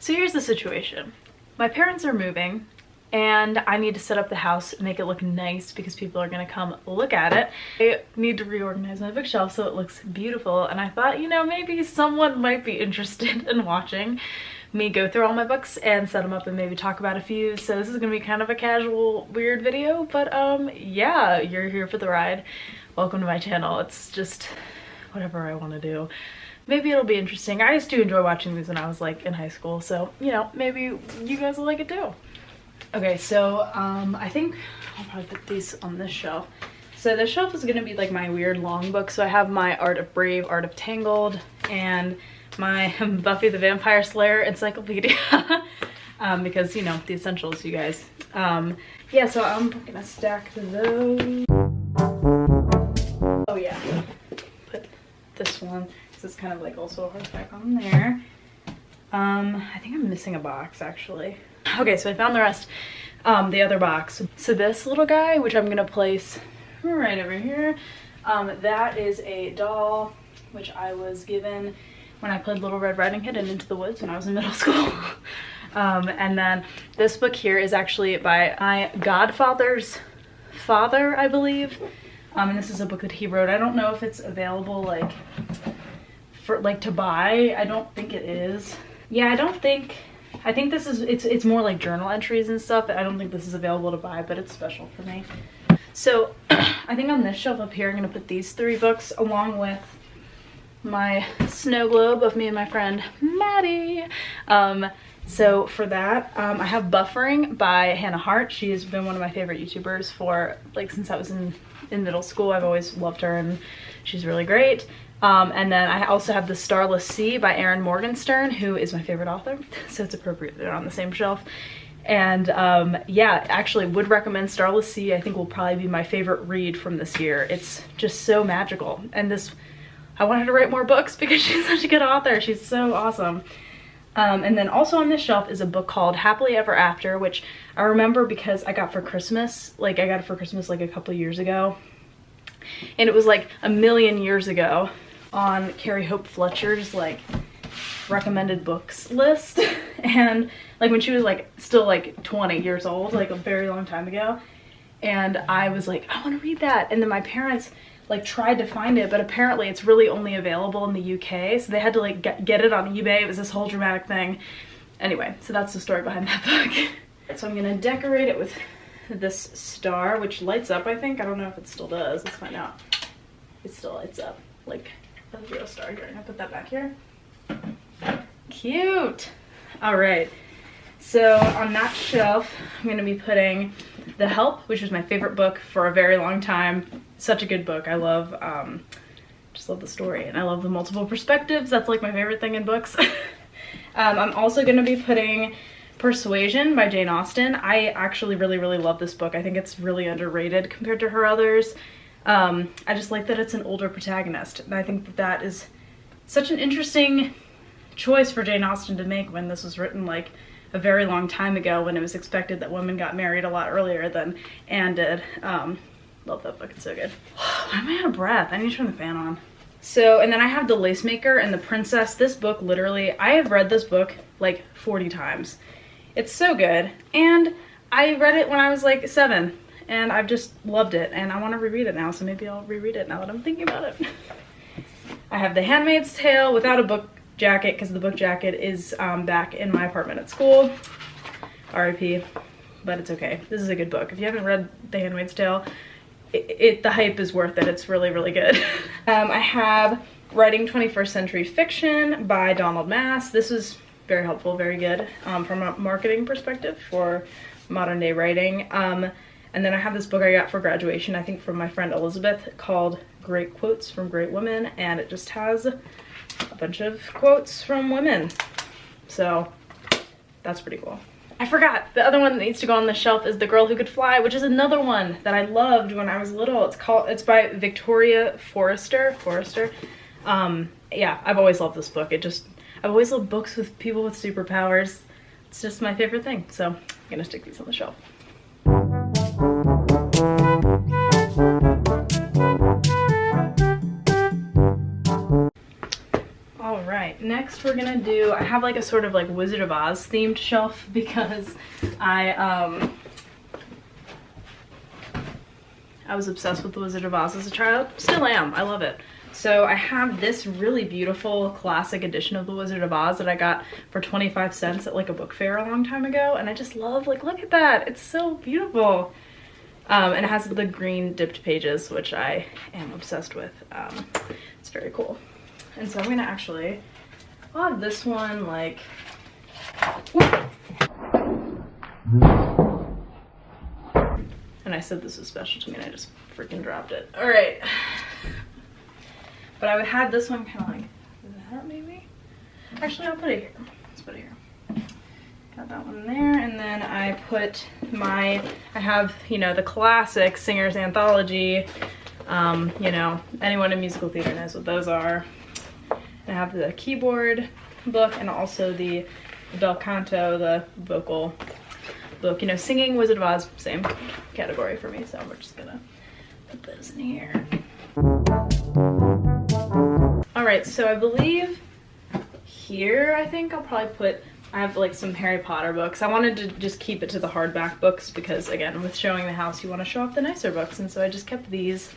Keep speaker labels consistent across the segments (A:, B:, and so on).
A: So here's the situation. My parents are moving and I need to set up the house and make it look nice because people are gonna come look at it. I need to reorganize my bookshelf so it looks beautiful, and I thought, you know, maybe someone might be interested in watching me go through all my books and set them up and maybe talk about a few. So this is gonna be kind of a casual, weird video, but yeah, you're here for the ride. Welcome to my channel. It's just whatever I want to do. Maybe it'll be interesting. I used to enjoy watching these when I was like in high school, so you know, maybe you guys will like it too. Okay, so I think I'll probably put these on this shelf. So this shelf is gonna be like my weird long book. So I have my Art of Brave, Art of Tangled, and my Buffy the Vampire Slayer encyclopedia. Because, you know, the essentials, you guys. Yeah, so I'm gonna stack those. Oh yeah, put this one, because it's kind of like also a hardback on there. I think I'm missing a box actually. Okay, so I found the rest, the other box. So this little guy, which I'm gonna place right over here, that is a doll which I was given when I played Little Red Riding Hood and Into the Woods when I was in middle school. And then this book here is actually by my godfather's father, I believe. And this is a book that he wrote. I don't know if it's available like for like to buy. I don't think it is. Yeah, I think this is, it's more like journal entries and stuff. I don't think this is available to buy, but it's special for me. So I think on this shelf up here, I'm gonna put these 3 books along with my snow globe of me and my friend Maddie. So for that, I have Buffering by Hannah Hart. She has been one of my favorite YouTubers for like since I was in middle school. I've always loved her and she's really great. And then I also have The Starless Sea by Erin Morgenstern, who is my favorite author. So it's appropriate they're on the same shelf. And yeah, actually would recommend Starless Sea. I think will probably be my favorite read from this year. It's just so magical. And I want her to write more books because she's such a good author. She's so awesome. And then also on this shelf is a book called Happily Ever After, which I remember because I got for Christmas. Like I got it for Christmas like a couple years ago. And it was like a million years ago on Carrie Hope Fletcher's like recommended books list. And like when she was like still like 20 years old, like a very long time ago. And I was like, I want to read that. And then my parents like tried to find it, but apparently it's really only available in the UK, so they had to like get it on eBay. It was this whole dramatic thing. Anyway, so that's the story behind that book. So I'm gonna decorate it with this star, which lights up, I think. I don't know if it still does. Let's find out. It still lights up like a real star here. I'm gonna put that back here. Cute. All right, so on that shelf I'm gonna be putting The Help, which was my favorite book for a very long time. Such a good book. I love, just love the story, and I love the multiple perspectives. That's like my favorite thing in books. I'm also going to be putting Persuasion by Jane Austen. I actually really, really love this book. I think it's really underrated compared to her others. I just like that it's an older protagonist, and I think that that is such an interesting choice for Jane Austen to make when this was written like a very long time ago, when it was expected that women got married a lot earlier than Anne did. Love that book, it's so good. Why am I out of breath? I need to turn the fan on. So, and then I have The Lace Maker and The Princess. This book, literally, I have read this book like 40 times. It's so good. And I read it when I was like 7, and I've just loved it, and I want to reread it now, so maybe I'll reread it now that I'm thinking about it. I have The Handmaid's Tale without a book jacket, because the book jacket is back in my apartment at school. R.I.P. But it's okay. This is a good book. If you haven't read The Handmaid's Tale, the hype is worth it. It's really, really good. I have Writing 21st Century Fiction by Donald Mass. This was very helpful, very good from a marketing perspective for modern day writing. And then I have this book I got for graduation, I think from my friend Elizabeth, called Great Quotes from Great Women, and it just has a bunch of quotes from women. So that's pretty cool. I forgot, the other one that needs to go on the shelf is The Girl Who Could Fly, which is another one that I loved when I was little. It's by Victoria Forrester. Yeah, I've always loved this book. I've always loved books with people with superpowers. It's just my favorite thing. So I'm gonna stick these on the shelf. All right, next next we're gonna do, I have like a sort of like Wizard of Oz themed shelf because I was obsessed with the Wizard of Oz as a child. Still am. I love it. So I have this really beautiful classic edition of the Wizard of Oz that I got for 25 cents at like a book fair a long time ago, and I just love, like, look at that. It's so beautiful. And it has the green dipped pages, which I am obsessed with. It's very cool. And so I'm gonna actually, I'll have this one like, and I said this was special to me and I just freaking dropped it. All right. But I would have this one kind of like that maybe. Actually, I'll put it here. Let's put it here. Got that one there, and then I put my, I have, you know, the classic Singers Anthology. You know, anyone in musical theater knows what those are. I have the keyboard book and also the bel canto, the vocal book. You know, singing, Wizard of Oz, same category for me, so we're just gonna put those in here. All right, so I believe here, I think I'll probably put, I have like some Harry Potter books. I wanted to just keep it to the hardback books because, again, with showing the house, you want to show off the nicer books, and so I just kept these.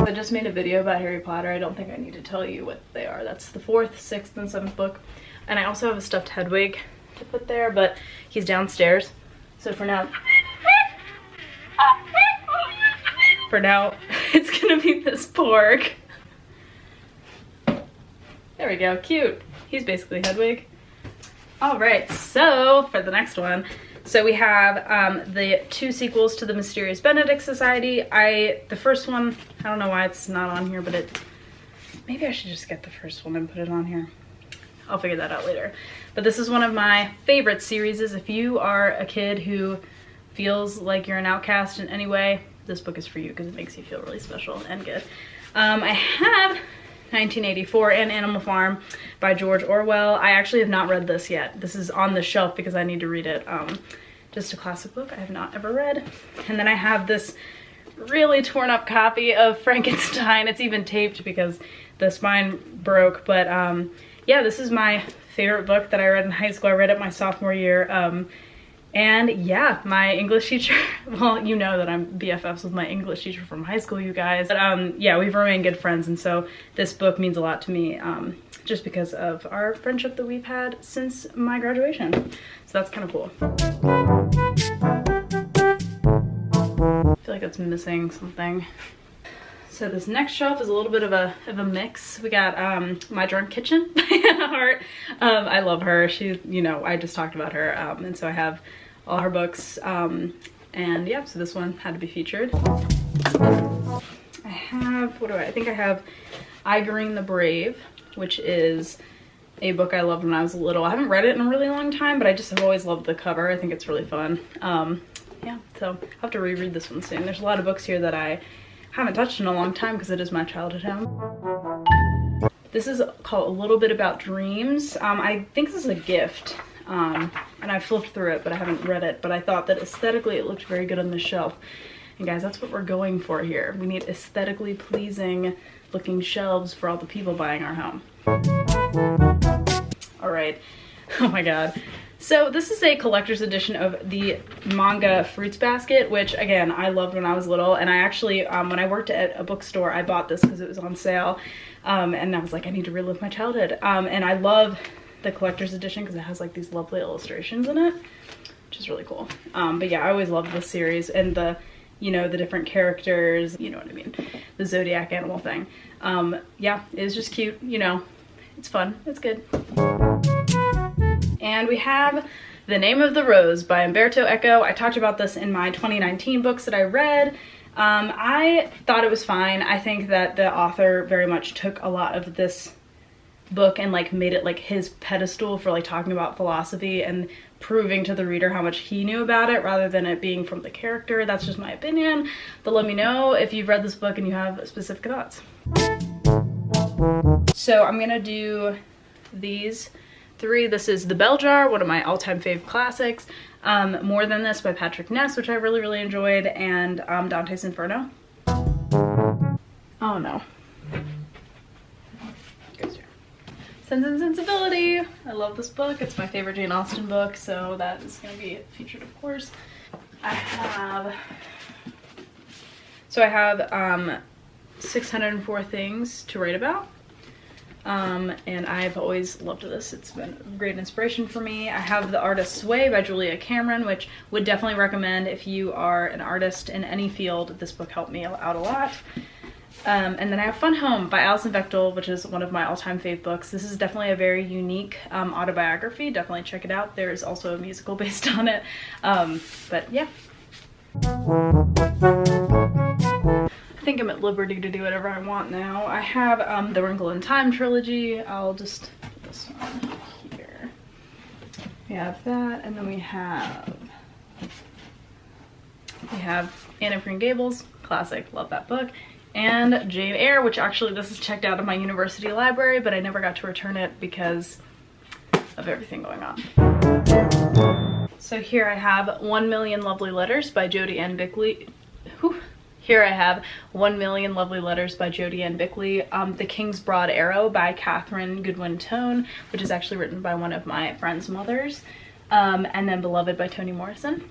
A: I just made a video about Harry Potter. I don't think I need to tell you what they are. That's the 4th, 6th, and 7th book. And I also have a stuffed Hedwig to put there, but he's downstairs. So for now, it's gonna be this pork. There we go, cute. He's basically Hedwig. All right, so for the next one, so we have the 2 sequels to the Mysterious Benedict Society. The first one, I don't know why it's not on here, but maybe I should just get the first one and put it on here. I'll figure that out later. But this is one of my favorite series. If you are a kid who feels like you're an outcast in any way, this book is for you because it makes you feel really special and good. I have 1984 and Animal Farm by George Orwell. I actually have not read this yet. This is on the shelf because I need to read it. Just a classic book I have not ever read. And then I have this really torn up copy of Frankenstein. It's even taped because the spine broke, but yeah, this is my favorite book that I read in high school. I read it my sophomore year. And yeah, my English teacher, well, you know that I'm BFFs with my English teacher from high school, you guys. But yeah, we've remained good friends, and so this book means a lot to me just because of our friendship that we've had since my graduation. So that's kind of cool. I feel like it's missing something. So this next shelf is a little bit of a mix. We got My Drunk Kitchen by Hannah Hart. I love her. She, you know, I just talked about her, and so I have all her books. And yeah, so this one had to be featured. I have, what do I think I have Igorine the Brave, which is a book I loved when I was little. I haven't read it in a really long time, but I just have always loved the cover. I think it's really fun. Yeah, so I'll have to reread this one soon. There's a lot of books here that I haven't touched in a long time because it is my childhood home. This is called A Little Bit About Dreams. I think this is a gift, and I flipped through it, but I haven't read it. But I thought that aesthetically it looked very good on the shelf. And guys, that's what we're going for here. We need aesthetically pleasing looking shelves for all the people buying our home. All right, oh my God. So this is a collector's edition of the manga Fruits Basket, which again, I loved when I was little. And I actually, when I worked at a bookstore, I bought this because it was on sale. And I was like, I need to relive my childhood. And I love the collector's edition because it has like these lovely illustrations in it, which is really cool. But yeah, I always loved this series and the, you know, the different characters, you know what I mean? The Zodiac animal thing. Yeah, it was just cute, you know, it's fun, it's good. And we have The Name of the Rose by Umberto Eco. I talked about this in my 2019 books that I read. I thought it was fine. I think that the author very much took a lot of this book and like made it like his pedestal for like talking about philosophy and proving to the reader how much he knew about it rather than it being from the character. That's just my opinion. But let me know if you've read this book and you have specific thoughts. So I'm gonna do these 3. This is The Bell Jar, one of my all-time fave classics. More Than This by Patrick Ness, which I really, really enjoyed, and Dante's Inferno. Oh no. Goes here. Sense and Sensibility. I love this book. It's my favorite Jane Austen book, so that is going to be featured, of course. I have 604 Things to Write About. And I've always loved this. It's been a great inspiration for me. I have The Artist's Way by Julia Cameron, which would definitely recommend if you are an artist in any field. This book helped me out a lot. And then I have Fun Home by Alison Bechdel, which is one of my all-time fave books. This is definitely a very unique autobiography. Definitely check it out. There's also a musical based on it. But yeah. I think I'm at liberty to do whatever I want now. I have the Wrinkle in Time trilogy. I'll just put this one here. We have that, and then we have Anne of Green Gables, classic, love that book. And Jane Eyre, which actually this is checked out of my university library, but I never got to return it because of everything going on. So here I have 1 Million Lovely Letters by Jodi Ann Bickley. Here I have 1 Million Lovely Letters by Jodi Ann Bickley. The King's Broad Arrow by Catherine Goodwin Tone, which is actually written by one of my friend's mothers. And then Beloved by Toni Morrison.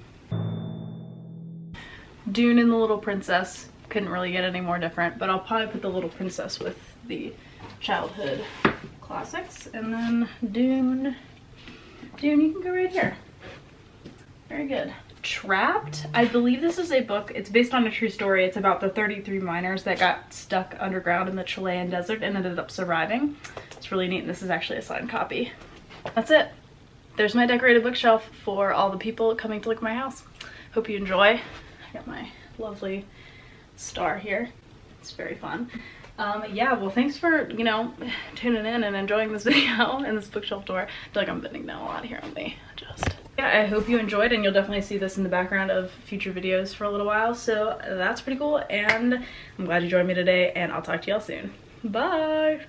A: Dune and the Little Princess. Couldn't really get any more different, but I'll probably put The Little Princess with the childhood classics. And then Dune, you can go right here. Very good. Trapped, I believe this is a book. It's based on a true story. It's about the 33 miners that got stuck underground in the Chilean desert and ended up surviving. It's really neat, and this is actually a signed copy. That's it. There's my decorated bookshelf for all the people coming to look at my house. Hope you enjoy. I got my lovely star here. It's very fun. Yeah, well, thanks for, tuning in and enjoying this video and this bookshelf tour. I feel like I'm bending down a lot here on me. Yeah, I hope you enjoyed, and you'll definitely see this in the background of future videos for a little while, so that's pretty cool, and I'm glad you joined me today, and I'll talk to y'all soon. Bye!